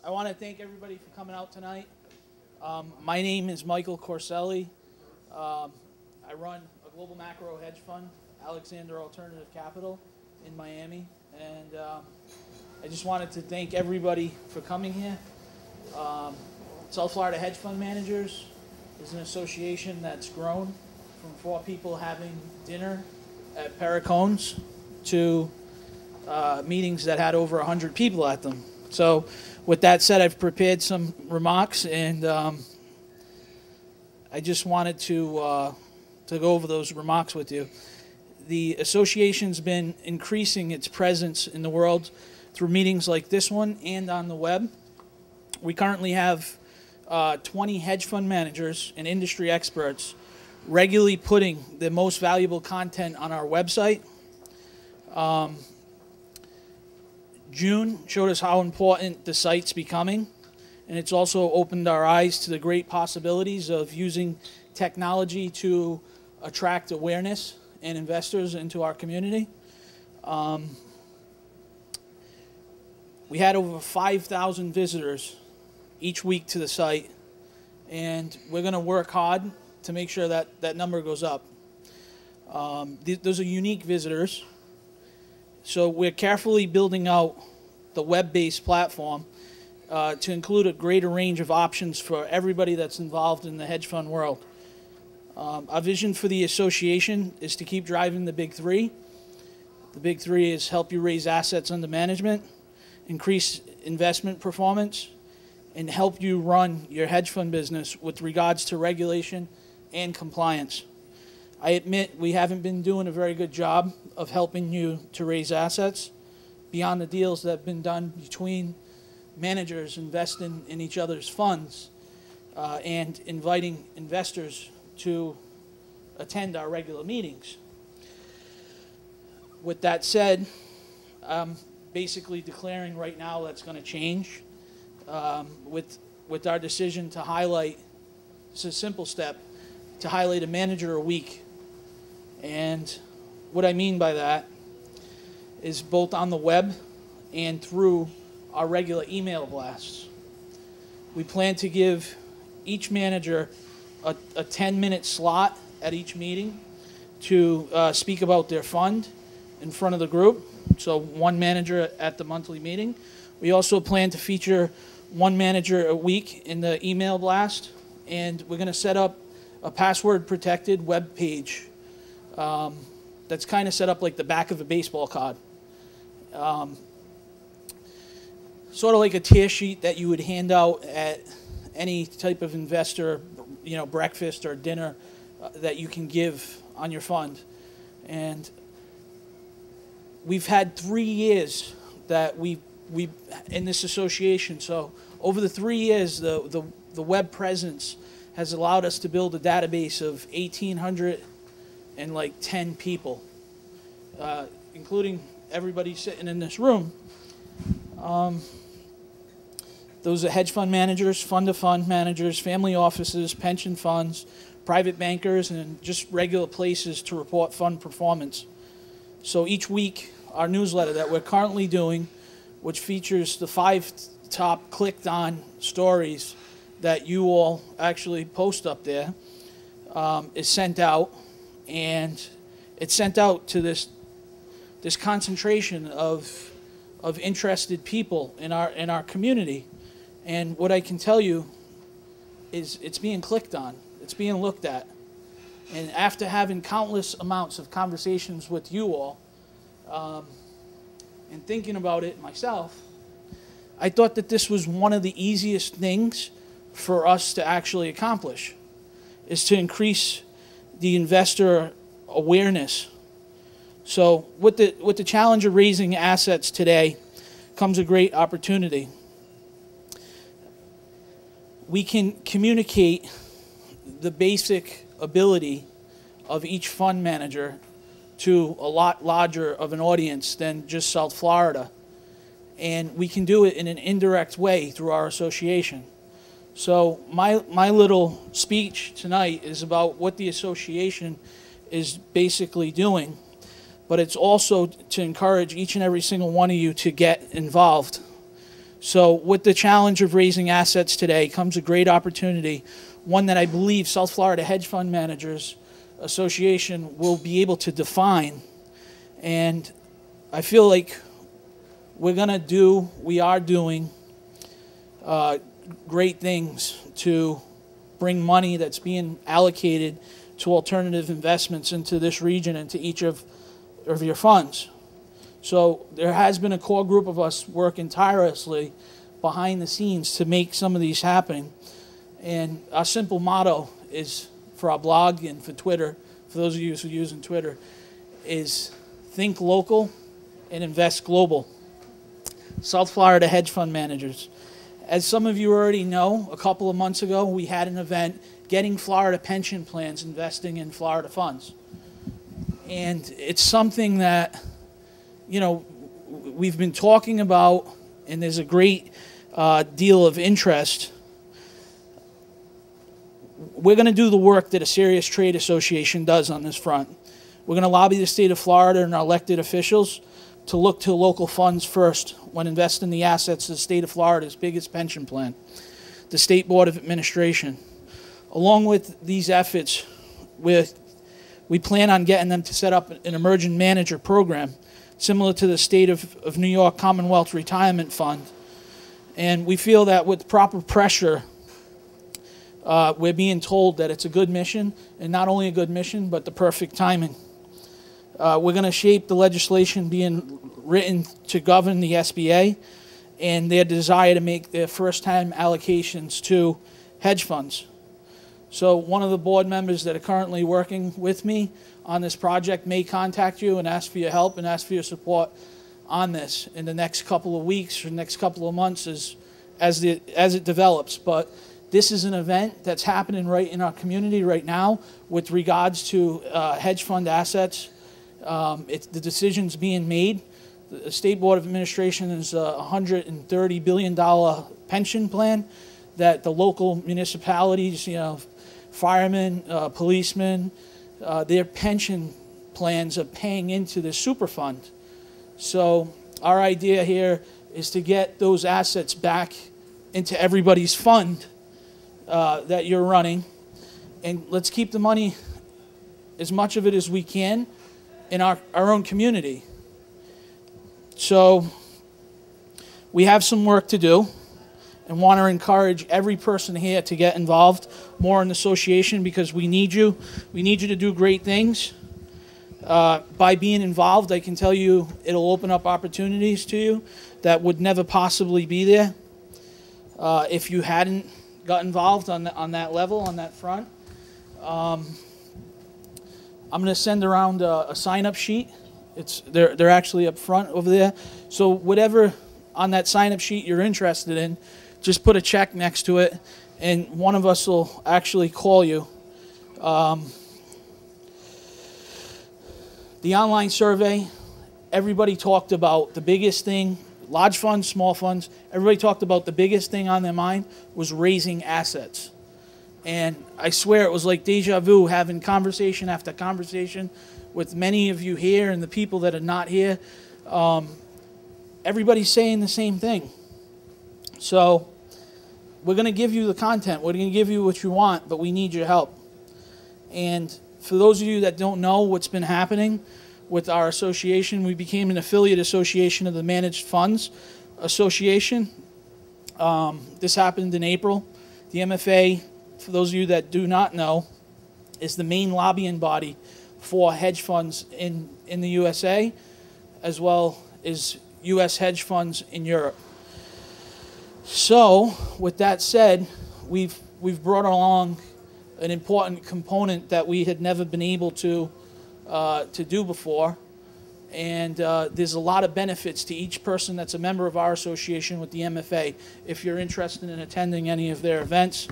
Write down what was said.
I want to thank everybody for coming out tonight. My name is Michael Corcelli. I run a global macro hedge fund, Alexander Alternative Capital, in Miami. And I just wanted to thank everybody for coming here. South Florida Hedge Fund Managers is an association that's grown from 4 people having dinner at Pericones to meetings that had over 100 people at them. So with that said, I've prepared some remarks, and I just wanted to go over those remarks with you. The association's been increasing its presence in the world through meetings like this one and on the web. We currently have 20 hedge fund managers and industry experts regularly putting the most valuable content on our website. June showed us how important the site's becoming, and it's also opened our eyes to the great possibilities of using technology to attract awareness and investors into our community. We had over 5,000 visitors each week to the site, and we're going to work hard to make sure that that number goes up. Those are unique visitors, so we're carefully building out the web-based platform to include a greater range of options for everybody that's involved in the hedge fund world. Our vision for the association is to keep driving the big 3. The big 3 is help you raise assets under management, increase investment performance, and help you run your hedge fund business with regards to regulation and compliance. I admit we haven't been doing a very good job of helping you to raise assets beyond the deals that have been done between managers investing in each other's funds and inviting investors to attend our regular meetings. With that said, I'm basically declaring right now that's going to change with our decision to highlight, it's a simple step, to highlight a manager a week. And what I mean by that is both on the web and through our regular email blasts. We plan to give each manager a 10-minute slot at each meeting to speak about their fund in front of the group. So one manager at the monthly meeting. We also plan to feature one manager a week in the email blast, and we're going to set up a password-protected web page that's kind of set up like the back of a baseball card. Sort of like a tear sheet that you would hand out at any type of investor, breakfast or dinner that you can give on your fund. And we've had 3 years that we in this association. So over the 3 years, the web presence has allowed us to build a database of 1,810 people, including everybody sitting in this room. Those are hedge fund managers, fund-to-fund managers, family offices, pension funds, private bankers, and just regular places to report fund performance. So each week, our newsletter that we're currently doing, which features the 5 top clicked-on stories that you all actually post up there, is sent out, and it's sent out to this concentration of interested people in our community. And what I can tell you is it's being clicked on, it's being looked at. And after having countless amounts of conversations with you all, and thinking about it myself, I thought that this was one of the easiest things for us to actually accomplish, is to increase the investor awareness. So with the challenge of raising assets today comes a great opportunity. We can communicate the basic ability of each fund manager to a lot larger of an audience than just South Florida. And we can do it in an indirect way through our association. So my little speech tonight is about what the association is basically doing, but it's also to encourage each and every single one of you to get involved. So with the challenge of raising assets today comes a great opportunity, one that I believe South Florida Hedge Fund Managers Association will be able to define. And I feel like we are doing great things to bring money that's being allocated to alternative investments into this region and to each of your funds. So there has been a core group of us working tirelessly behind the scenes to make some of these happen. And our simple motto is, for our blog and for Twitter, for those of you who are using Twitter, is think local and invest global. South Florida Hedge Fund Managers. As some of you already know, a couple of months ago we had an event getting Florida pension plans investing in Florida funds. And it's something that, you know, we've been talking about, and there's a great deal of interest. We're going to do the work that a serious trade association does on this front. We're going to lobby the state of Florida and our elected officials to look to local funds first when investing the assets of the state of Florida's biggest pension plan, the State Board of Administration. Along with these efforts, we plan on getting them to set up an emerging manager program similar to the state of New York Commonwealth Retirement Fund. And we feel that with proper pressure, we're being told that it's a good mission, and not only a good mission, but the perfect timing. We're going to shape the legislation being written to govern the SBA and their desire to make their first-time allocations to hedge funds. So one of the board members that are currently working with me on this project may contact you and ask for your help and ask for your support on this in the next couple of weeks or next couple of months as it develops. But this is an event that's happening right in our community right now with regards to hedge fund assets. The decision's being made. The State Board of Administration is a $130 billion pension plan that the local municipalities, you know, firemen, policemen, their pension plans are paying into this super fund. So our idea here is to get those assets back into everybody's fund that you're running, and let's keep the money, as much of it as we can, in our own community. So we have some work to do and want to encourage every person here to get involved more in the association, because we need you. We need you to do great things. By being involved, I can tell you it'll open up opportunities to you that would never possibly be there if you hadn't got involved on that level, on that front. I'm going to send around a sign-up sheet. They're actually up front over there. So whatever on that sign-up sheet you're interested in, just put a check next to it, and one of us will actually call you. The online survey, everybody talked about the biggest thing, large funds, small funds, everybody talked about the biggest thing on their mind was raising assets. And I swear it was like deja vu, having conversation after conversation with many of you here and the people that are not here. Everybody's saying the same thing. So we're going to give you the content. We're going to give you what you want, but we need your help. And for those of you that don't know what's been happening with our association, we became an affiliate association of the Managed Funds Association. This happened in April. The MFA, for those of you that do not know, is the main lobbying body for hedge funds in the USA, as well as U.S. hedge funds in Europe. So, with that said, we've brought along an important component that we had never been able to do before, and there's a lot of benefits to each person that's a member of our association with the MFA. If you're interested in attending any of their events,